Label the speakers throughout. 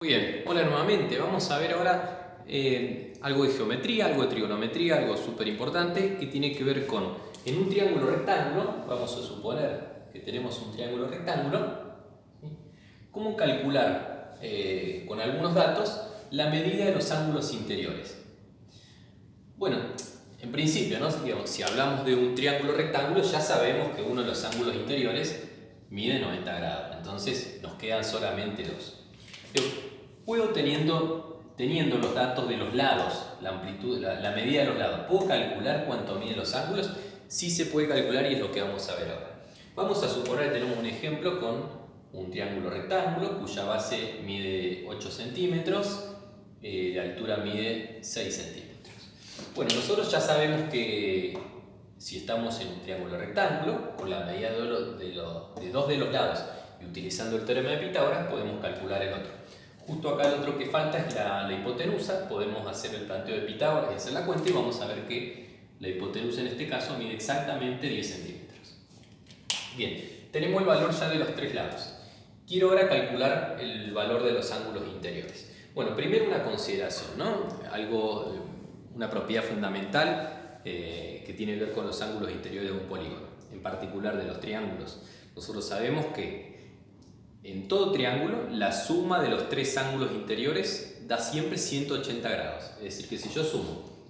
Speaker 1: Muy bien, hola nuevamente. Vamos a ver ahora algo de geometría, algo de trigonometría, algo súper importante que tiene que ver con, en un triángulo rectángulo, vamos a suponer que tenemos un triángulo rectángulo, ¿sí? ¿Cómo calcular con algunos datos la medida de los ángulos interiores? Bueno, en principio, ¿no? Digamos, si hablamos de un triángulo rectángulo, ya sabemos que uno de los ángulos interiores mide 90 grados, entonces nos quedan solamente dos. Yo puedo teniendo los datos de los lados, la amplitud, la medida de los lados, ¿puedo calcular cuánto miden los ángulos? Sí se puede calcular y es lo que vamos a ver ahora. Vamos a suponer que tenemos un ejemplo con un triángulo rectángulo cuya base mide 8 centímetros, de altura mide 6 centímetros. Bueno, nosotros ya sabemos que si estamos en un triángulo rectángulo, con la medida de dos de los lados y utilizando el teorema de Pitágoras podemos calcular el otro. Justo acá el otro que falta es la hipotenusa. Podemos hacer el planteo de Pitágoras y hacer la cuenta y vamos a ver que la hipotenusa en este caso mide exactamente 10 centímetros. Bien, tenemos el valor ya de los tres lados. Quiero ahora calcular el valor de los ángulos interiores. Bueno, primero una consideración, ¿no? Una propiedad fundamental que tiene que ver con los ángulos interiores de un polígono, en particular de los triángulos. Nosotros sabemos que en todo triángulo la suma de los tres ángulos interiores da siempre 180 grados. Es decir, que si yo sumo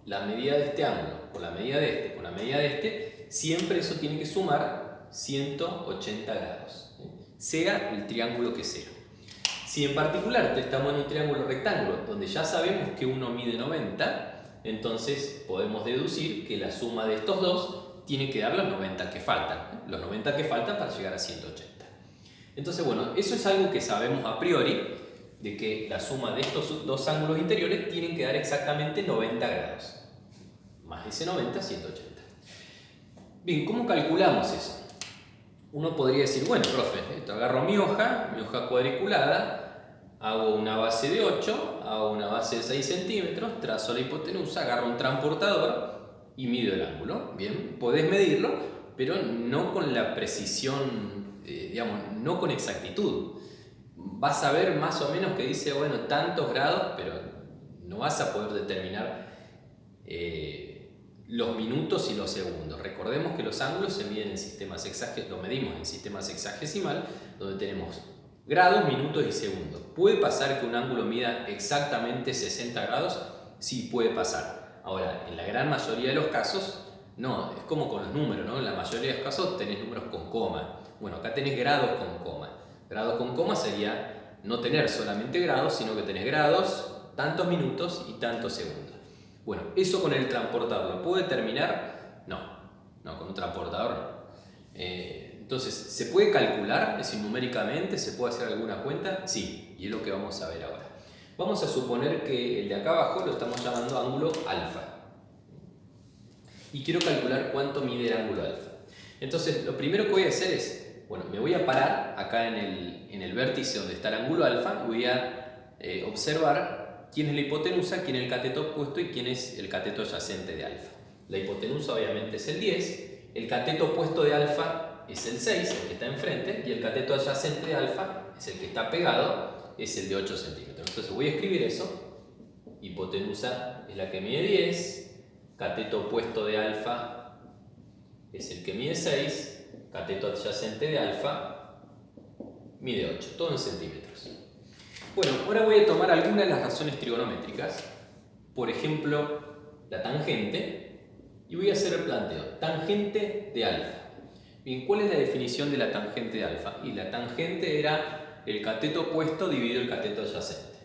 Speaker 1: la medida de este ángulo con la medida de este con la medida de este, siempre eso tiene que sumar 180 grados, sea el triángulo que sea. Si en particular estamos en un triángulo rectángulo donde ya sabemos que uno mide 90, entonces podemos deducir que la suma de estos dos tiene que dar los 90 que faltan, los 90 que faltan para llegar a 180. Entonces, bueno, eso es algo que sabemos a priori, de que la suma de estos dos ángulos interiores tienen que dar exactamente 90 grados. Más ese 90, 180. Bien, ¿cómo calculamos eso? Uno podría decir, bueno, profe, agarro mi hoja cuadriculada, hago una base de 8, hago una base de 6 centímetros, trazo la hipotenusa, agarro un transportador y mido el ángulo. Bien, podés medirlo, pero no con la precisión, digamos, no con exactitud. Vas a ver más o menos que dice, bueno, tantos grados, pero no vas a poder determinar los minutos y los segundos. Recordemos que los ángulos se miden en sistemas lo medimos en sistemas hexagesimal, donde tenemos grados, minutos y segundos. ¿Puede pasar que un ángulo mida exactamente 60 grados? Sí, puede pasar. Ahora, en la gran mayoría de los casos, no, es como con los números, ¿no? En la mayoría de los casos tenés números con coma. Bueno, acá tenés grados con coma. Grados con coma sería no tener solamente grados, sino que tenés grados, tantos minutos y tantos segundos. Bueno, eso con el transportador, ¿lo puedo determinar? No, con un transportador no. Entonces, ¿se puede calcular? Es decir, numéricamente, ¿se puede hacer alguna cuenta? Sí, y es lo que vamos a ver ahora. Vamos a suponer que el de acá abajo lo estamos llamando ángulo alfa. Y quiero calcular cuánto mide el ángulo alfa. Entonces, lo primero que voy a hacer es, bueno, me voy a parar acá en el vértice donde está el ángulo alfa, voy a observar quién es la hipotenusa, quién es el cateto opuesto y quién es el cateto adyacente de alfa. La hipotenusa obviamente es el 10, el cateto opuesto de alfa es el 6, el que está enfrente, y el cateto adyacente de alfa es el que está pegado, es el de 8 centímetros. Entonces voy a escribir eso, hipotenusa es la que mide 10, cateto opuesto de alfa es el que mide 6, cateto adyacente de alfa mide 8, todo en centímetros. Bueno, ahora voy a tomar algunas de las razones trigonométricas, por ejemplo, la tangente, y voy a hacer el planteo. Tangente de alfa. Bien, ¿cuál es la definición de la tangente de alfa? Y la tangente era el cateto opuesto dividido el cateto adyacente.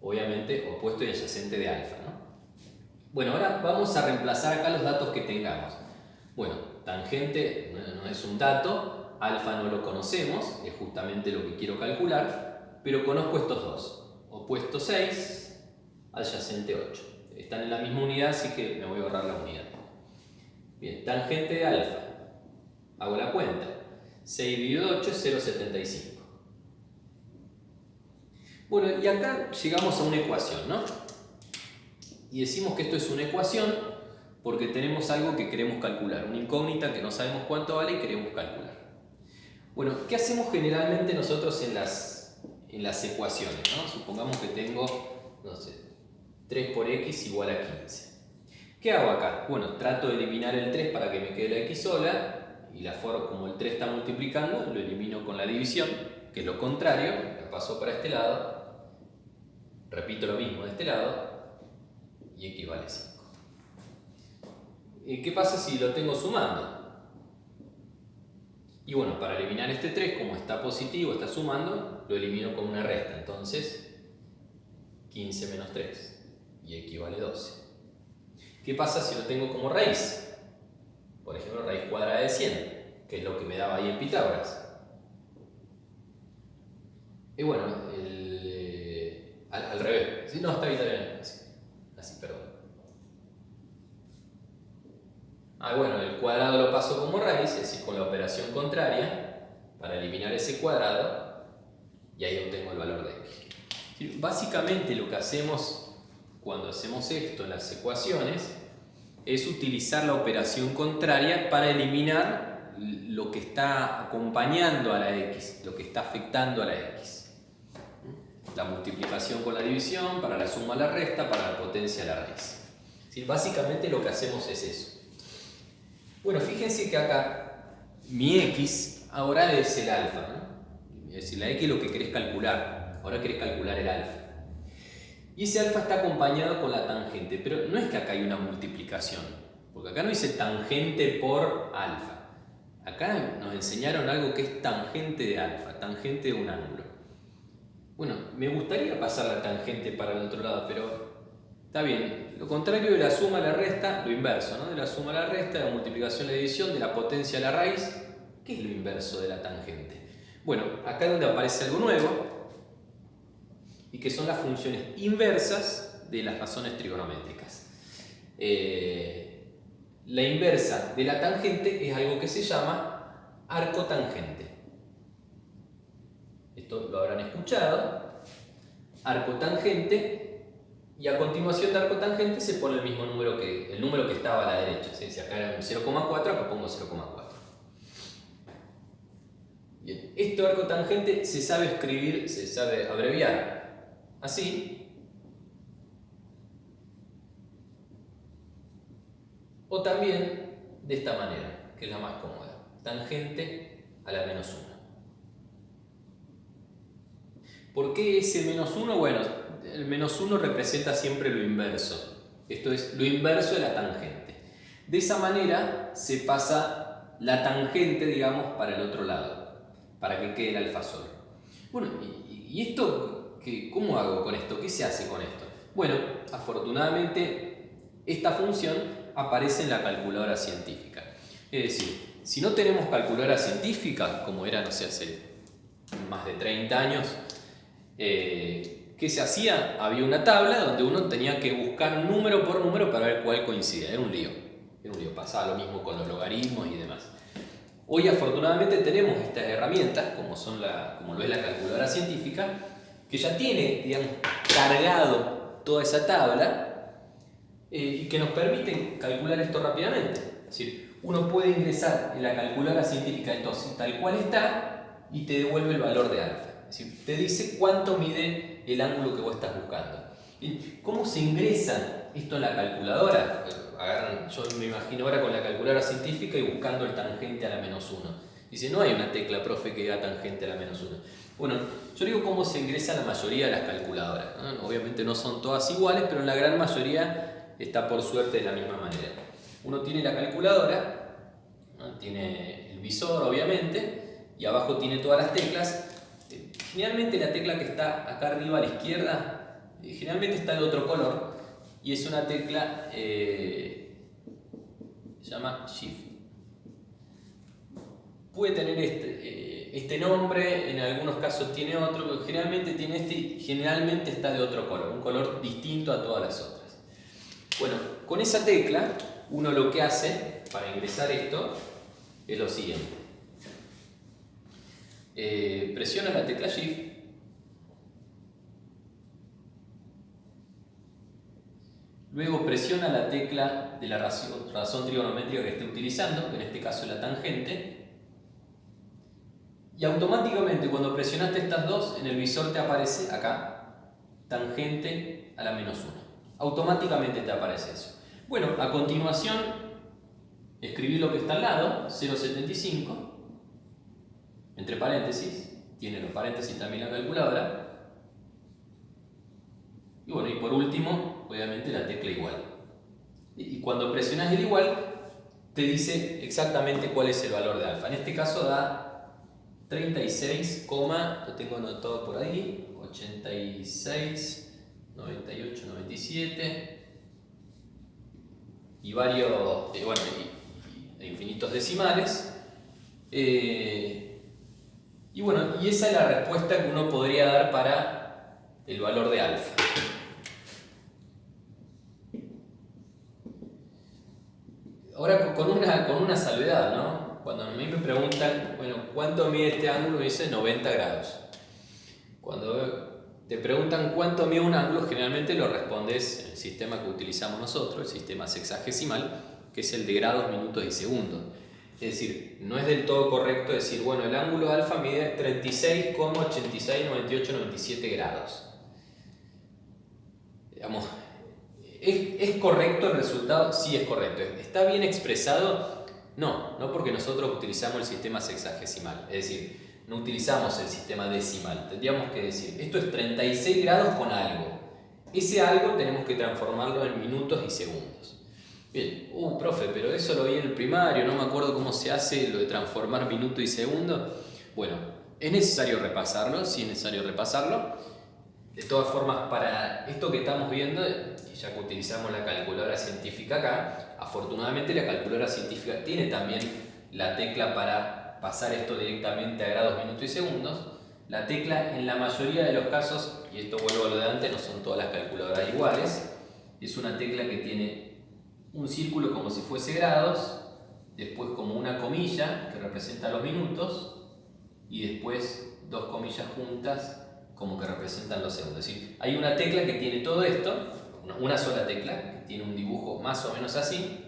Speaker 1: Obviamente, opuesto y adyacente de alfa, ¿no? Bueno, ahora vamos a reemplazar acá los datos que tengamos. Bueno, tangente no es un dato, alfa no lo conocemos, es justamente lo que quiero calcular, pero conozco estos dos, opuesto 6, adyacente 8. Están en la misma unidad, así que me voy a ahorrar la unidad. Bien, tangente de alfa, hago la cuenta, 6 dividido 8 es 0,75. Bueno, y acá llegamos a una ecuación, ¿no? Y decimos que esto es una ecuación porque tenemos algo que queremos calcular, una incógnita que no sabemos cuánto vale y queremos calcular. Bueno, ¿qué hacemos generalmente nosotros en las ecuaciones, ¿no? Supongamos que tengo, no sé, 3 por x igual a 15. ¿Qué hago acá? Bueno, trato de eliminar el 3 para que me quede la x sola, y la forma como el 3 está multiplicando, lo elimino con la división, que es lo contrario, la paso para este lado, repito lo mismo de este lado, y x vale 5. ¿Qué pasa si lo tengo sumando? Y bueno, para eliminar este 3, como está positivo, está sumando, lo elimino con una resta. Entonces, 15 menos 3, y x vale 12. ¿Qué pasa si lo tengo como raíz? Por ejemplo, raíz cuadrada de 100, que es lo que me daba ahí en Pitágoras. Y bueno, al revés. ¿Sí? No, está bien. Así, perdón. Bueno, el cuadrado lo paso como raíz, es decir, con la operación contraria, para eliminar ese cuadrado, y ahí obtengo el valor de x. Básicamente lo que hacemos cuando hacemos esto en las ecuaciones es utilizar la operación contraria para eliminar lo que está acompañando a la x, lo que está afectando a la x. La multiplicación con la división, para la suma a la resta, para la potencia a la raíz. Básicamente lo que hacemos es eso. Bueno, fíjense que acá mi x ahora es el alfa, ¿no? Es decir, la x es lo que querés calcular. Ahora querés calcular el alfa. Y ese alfa está acompañado con la tangente, pero no es que acá hay una multiplicación, porque acá no dice tangente por alfa. Acá nos enseñaron algo que es tangente de alfa, tangente de un ángulo. Bueno, me gustaría pasar la tangente para el otro lado, pero está bien. Lo contrario de la suma a la resta, lo inverso, ¿no? De la suma a la resta, de la multiplicación a la división, de la potencia a la raíz. ¿Qué es lo inverso de la tangente? Bueno, acá es donde aparece algo nuevo, y que son las funciones inversas de las razones trigonométricas. La inversa de la tangente es algo que se llama arco tangente. Esto lo habrán escuchado. Arco tangente, y a continuación de arco tangente se pone el mismo número el número que estaba a la derecha. Si acá era un 0,4, acá pongo 0,4. Bien, este arco tangente se sabe escribir, se sabe abreviar así, o también de esta manera, que es la más cómoda, tangente a la menos 1. ¿Por qué ese menos 1? Bueno, el menos 1 representa siempre lo inverso, esto es lo inverso de la tangente. De esa manera se pasa la tangente, digamos, para el otro lado, para que quede el alfa solo. Bueno, ¿y esto? ¿Cómo hago con esto? ¿Qué se hace con esto? Bueno, afortunadamente esta función aparece en la calculadora científica. Es decir, si no tenemos calculadora científica, como era, no sé, hace más de 30 años, ¿qué se hacía? Había una tabla donde uno tenía que buscar número por número para ver cuál coincidía. Era un lío. Pasaba lo mismo con los logaritmos y demás. Hoy afortunadamente tenemos estas herramientas, como lo es la calculadora científica, que ya tiene, digamos, cargado toda esa tabla y que nos permiten calcular esto rápidamente. Es decir, uno puede ingresar en la calculadora científica entonces tal cual está y te devuelve el valor de alfa. Es decir, te dice cuánto mide el ángulo que vos estás buscando. ¿Cómo se ingresa esto en la calculadora? Yo me imagino ahora con la calculadora científica y buscando el tangente a la menos 1. Dice, no hay una tecla, profe, que diga tangente a la menos 1. Bueno, yo digo cómo se ingresa la mayoría de las calculadoras, ¿no? Obviamente no son todas iguales, pero en la gran mayoría está por suerte de la misma manera. Uno tiene la calculadora, ¿no? Tiene el visor, obviamente, y abajo tiene todas las teclas. Generalmente la tecla que está acá arriba a la izquierda, generalmente está de otro color, y es una tecla, se llama Shift. Puede tener este nombre, en algunos casos tiene otro, pero generalmente tiene este y generalmente está de otro color, un color distinto a todas las otras. Bueno, con esa tecla uno lo que hace para ingresar esto es lo siguiente. Presiona la tecla Shift Luego presiona la tecla de la razón trigonométrica que esté utilizando, que en este caso es la tangente, Y automáticamente cuando presionaste estas dos, en el visor te aparece acá, tangente a la menos 1. Automáticamente te aparece eso. Bueno, a continuación, escribí lo que está al lado, 0,75, entre paréntesis, tiene los paréntesis también la calculadora. Y bueno, y por último, obviamente la tecla igual. Y cuando presionas el igual, te dice exactamente cuál es el valor de alfa. En este caso da 36, lo tengo anotado por ahí, 86, 98, 97 y varios, bueno, y infinitos decimales. Y bueno, y esa es la respuesta que uno podría dar para el valor de alfa. Ahora con una salvedad, ¿no? Cuando a mí me preguntan, bueno, ¿cuánto mide este ángulo? Me dice 90 grados. Cuando te preguntan cuánto mide un ángulo, generalmente lo respondes en el sistema que utilizamos nosotros, el sistema sexagesimal, que es el de grados, minutos y segundos. Es decir, no es del todo correcto decir, bueno, el ángulo alfa mide 36,86, 98, 97 grados. Digamos, ¿es correcto el resultado? Sí, es correcto. ¿Está bien expresado? No porque nosotros utilizamos el sistema sexagesimal, es decir, no utilizamos el sistema decimal. Tendríamos que decir, esto es 36 grados con algo. Ese algo tenemos que transformarlo en minutos y segundos. Bien, profe, pero eso lo vi en el primario, no me acuerdo cómo se hace lo de transformar minuto y segundo. Bueno, ¿es necesario repasarlo? Sí, es necesario repasarlo. De todas formas, para esto que estamos viendo, y ya que utilizamos la calculadora científica acá, afortunadamente la calculadora científica tiene también la tecla para pasar esto directamente a grados, minutos y segundos. La tecla en la mayoría de los casos, y esto vuelvo a lo de antes, no son todas las calculadoras iguales, es una tecla que tiene un círculo como si fuese grados, después como una comilla que representa los minutos y después dos comillas juntas como que representan los segundos. Es decir, hay una tecla que tiene todo esto, una sola tecla, que tiene un dibujo más o menos así.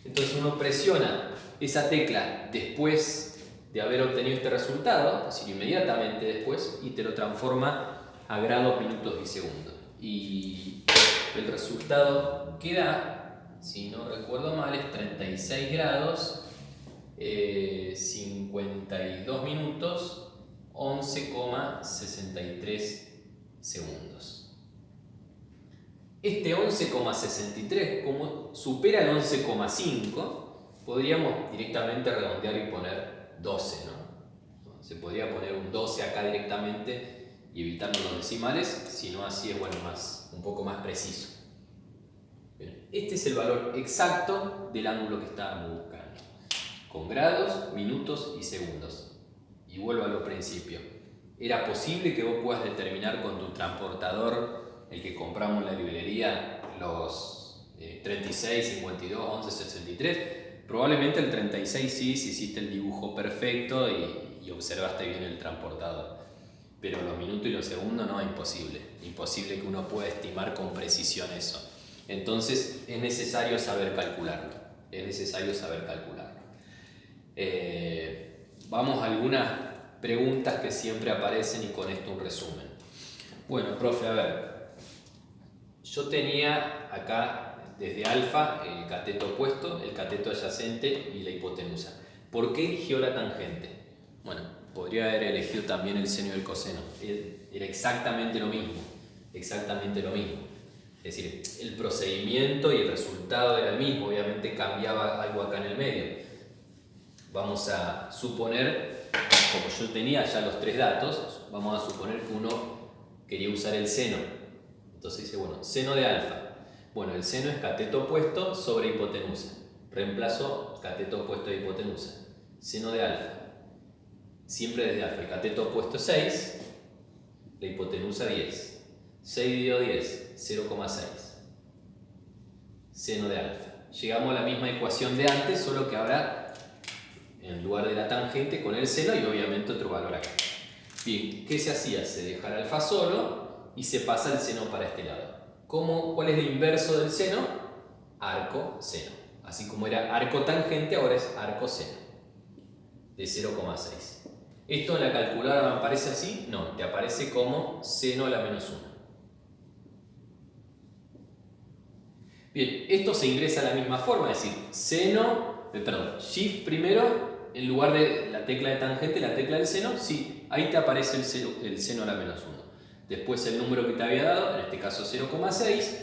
Speaker 1: Entonces uno presiona esa tecla después de haber obtenido este resultado, es decir, inmediatamente después, y te lo transforma a grados, minutos y segundos. Y el resultado que da, si no recuerdo mal, es 36 grados, 52 minutos, 11,63 segundos. Este 11,63, como supera el 11,5, podríamos directamente redondear y poner 12, ¿no? Se podría poner un 12 acá directamente y evitarnos los decimales, si no así es bueno, un poco más preciso. Bien, este es el valor exacto del ángulo que estábamos buscando, con grados, minutos y segundos. Y vuelvo a lo principio. ¿Era posible que vos puedas determinar con tu transportador, el que compramos en la librería, los 36, 52, 11, 63? Probablemente el 36 sí, si hiciste el dibujo perfecto y observaste bien el transportador. Pero los minutos y los segundos no, imposible. Imposible que uno pueda estimar con precisión eso. Entonces es necesario saber calcularlo. Es necesario saber calcularlo. Vamos a algunas preguntas que siempre aparecen y con esto un resumen. Bueno, profe, a ver. Yo tenía acá desde alfa el cateto opuesto, el cateto adyacente y la hipotenusa. ¿Por qué eligió la tangente? Bueno, podría haber elegido también el seno y el coseno. Era exactamente lo mismo. Exactamente lo mismo. Es decir, el procedimiento y el resultado era el mismo. Obviamente cambiaba algo acá en el medio. Vamos a suponer, como yo tenía ya los tres datos, vamos a suponer que uno quería usar el seno. Entonces dice, bueno, seno de alfa. Bueno, el seno es cateto opuesto sobre hipotenusa. Reemplazo cateto opuesto de hipotenusa. Seno de alfa. Siempre desde alfa. El cateto opuesto es 6, la hipotenusa 10. 6 dividido 10, 0,6. Seno de alfa. Llegamos a la misma ecuación de antes, solo que ahora en lugar de la tangente con el seno y obviamente otro valor acá. Bien, ¿qué se hacía? Se deja el alfa solo y se pasa el seno para este lado. ¿Cuál es el inverso del seno? Arco seno. Así como era arco tangente, ahora es arco seno de 0,6. ¿Esto en la calculadora me aparece así? No, te aparece como seno a la menos 1. Bien, esto se ingresa de la misma forma, es decir, Shift primero, en lugar de la tecla de tangente, la tecla del seno, sí, ahí te aparece el seno a la menos 1. Después el número que te había dado, en este caso 0,6,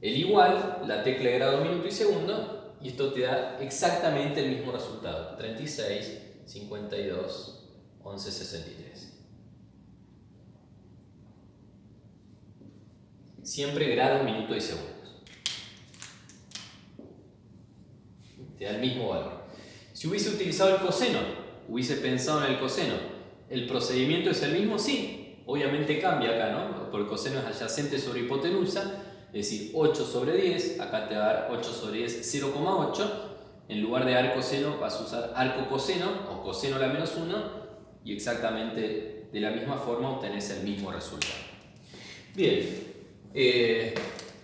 Speaker 1: el igual, la tecla de grado, minuto y segundo, y esto te da exactamente el mismo resultado, 36, 52, 11, 63. Siempre grado, minuto y segundos. Te da el mismo valor. Si hubiese utilizado el coseno, hubiese pensado en el coseno, ¿el procedimiento es el mismo? Sí, obviamente cambia acá, ¿no? Porque el coseno es adyacente sobre hipotenusa, es decir, 8 sobre 10, acá te va a dar 8 sobre 10, 0,8. En lugar de arco seno vas a usar arco coseno o coseno a la menos 1 y exactamente de la misma forma obtenés el mismo resultado. Bien,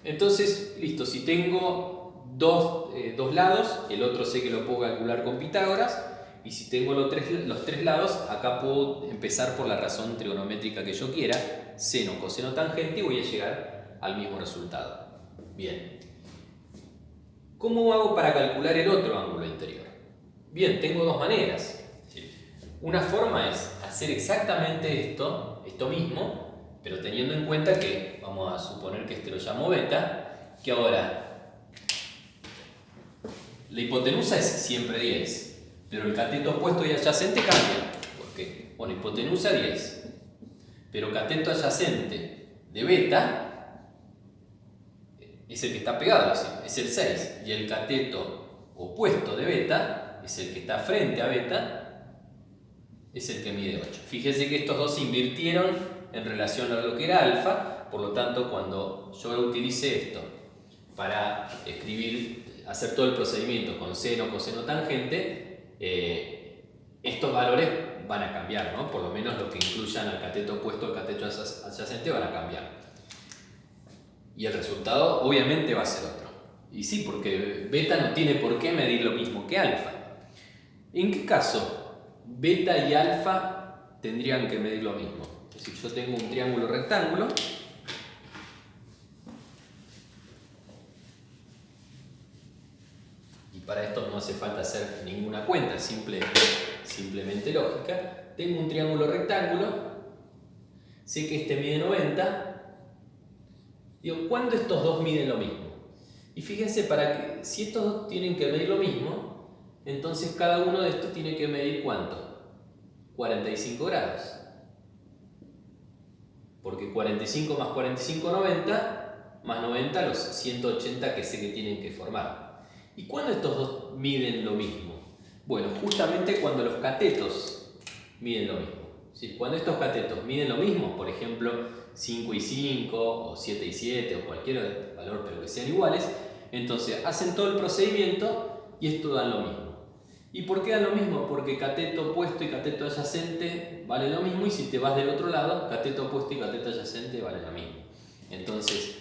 Speaker 1: entonces, listo, si tengo dos lados, el otro sé que lo puedo calcular con Pitágoras, y si tengo los tres lados, acá puedo empezar por la razón trigonométrica que yo quiera, seno, coseno, tangente, y voy a llegar al mismo resultado. Bien. ¿Cómo hago para calcular el otro ángulo interior? Bien, tengo dos maneras. Una forma es hacer exactamente esto mismo, pero teniendo en cuenta que, vamos a suponer que este lo llamo beta, que ahora la hipotenusa es siempre 10, pero el cateto opuesto y adyacente cambia. ¿Por qué? Bueno, hipotenusa 10, pero cateto adyacente de beta es el que está pegado, es el 6, y el cateto opuesto de beta es el que está frente a beta, es el que mide 8. Fíjese que estos dos se invirtieron en relación a lo que era alfa, por lo tanto cuando yo utilice esto para hacer todo el procedimiento con seno, coseno, tangente, estos valores van a cambiar, ¿no? Por lo menos los que incluyan al cateto opuesto al cateto adyacente van a cambiar. Y el resultado obviamente va a ser otro. Y sí, porque beta no tiene por qué medir lo mismo que alfa. ¿En qué caso beta y alfa tendrían que medir lo mismo? Es decir, yo tengo un triángulo rectángulo y para esto no hace falta hacer ninguna cuenta, simplemente lógica. Tengo un triángulo rectángulo, sé que este mide 90. Digo, ¿cuándo estos dos miden lo mismo? Y fíjense, si estos dos tienen que medir lo mismo, entonces cada uno de estos tiene que medir ¿cuánto? 45 grados. Porque 45 más 45, 90, más 90 los 180 que sé que tienen que formar. ¿Y cuándo estos dos miden lo mismo? Bueno, justamente cuando los catetos miden lo mismo. ¿Sí? Cuando estos catetos miden lo mismo, por ejemplo 5 y 5 o 7 y 7 o cualquier valor pero que sean iguales, entonces hacen todo el procedimiento y esto dan lo mismo. ¿Y por qué dan lo mismo? Porque cateto opuesto y cateto adyacente valen lo mismo, y si te vas del otro lado, cateto opuesto y cateto adyacente valen lo mismo. Entonces,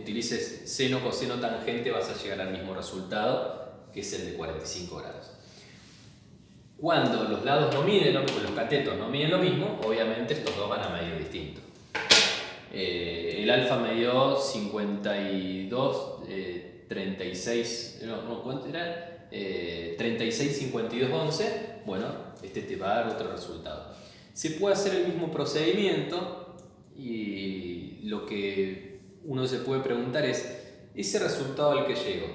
Speaker 1: utilices seno, coseno, tangente, vas a llegar al mismo resultado, que es el de 45 grados. Cuando los lados no miden, los catetos no miden lo mismo, obviamente estos dos van a medir distinto. El alfa me dio 52, 36, ¿cuánto era? 36, 52, 11. Bueno, este te va a dar otro resultado. Se puede hacer el mismo procedimiento y lo que uno se puede preguntar es, ¿ese resultado al que llego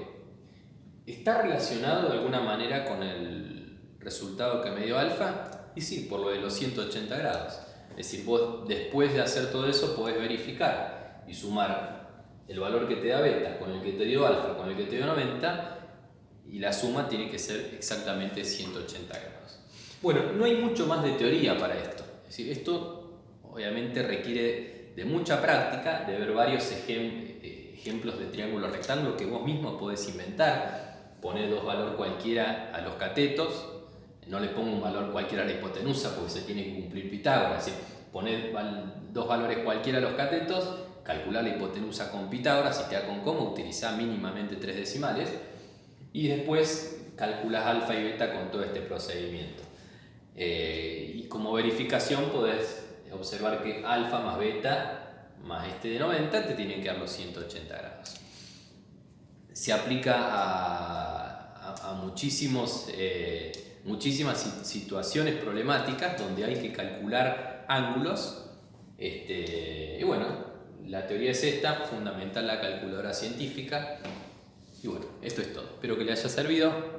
Speaker 1: está relacionado de alguna manera con el resultado que me dio alfa? Y sí, por lo de los 180 grados. Es decir, vos después de hacer todo eso podés verificar y sumar el valor que te da beta con el que te dio alfa, con el que te dio 90, y la suma tiene que ser exactamente 180 grados. Bueno, no hay mucho más de teoría para esto. Es decir, esto obviamente requiere de mucha práctica, de ver varios ejemplos de triángulo rectángulo que vos mismo podés inventar. Poner dos valores cualquiera a los catetos, no le pongo un valor cualquiera a la hipotenusa porque se tiene que cumplir Pitágoras. Es decir, poner dos valores cualquiera a los catetos, calcular la hipotenusa con Pitágoras, y te da con cómo, utilizar mínimamente 3 decimales, y después calculas alfa y beta con todo este procedimiento. Y como verificación podés observar que alfa más beta más este de 90 te tienen que dar los 180 grados. Se aplica a muchísimas situaciones problemáticas donde hay que calcular ángulos. Y bueno, la teoría es esta, fundamental la calculadora científica. Y bueno, esto es todo. Espero que le haya servido.